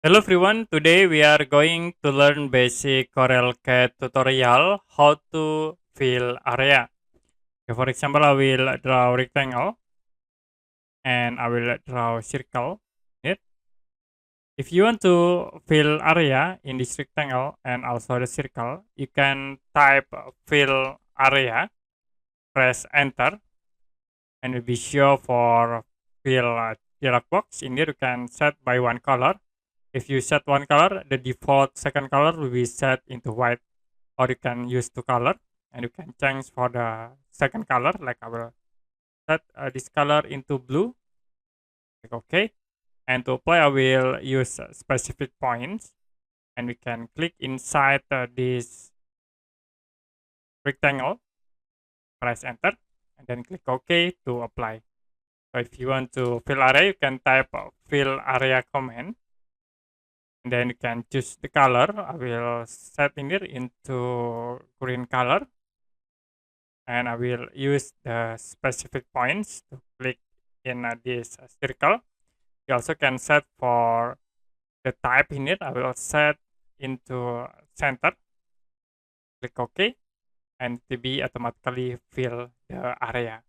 Hello everyone, today we are going to learn basic CorelCAD tutorial how to fill area. Okay, for example, I will draw rectangle and I will draw circle. It. If you want to fill area in this rectangle and also the circle, you can type fill area, press enter, and it will be show for fill dialog box. In there you can set by one color. If you set one color, the default second color will be set into white, or you can use two color and you can change for the second color. Like I will set this color into blue. Click OK. And to apply, I will use specific points, and we can click inside this rectangle, press enter, and then click OK to apply. So if you want to fill area, you can type fill area command. And then you can choose the color. I will set in here into green color, and I will use the specific points to click in this circle. You also can set for the type in it. I will set into center, click OK, and to be automatically fill the area.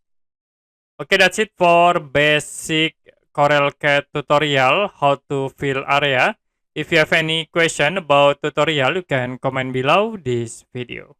Okay, that's it for basic CorelCAD tutorial how to fill area. If you have any question about tutorial, you can comment below this video.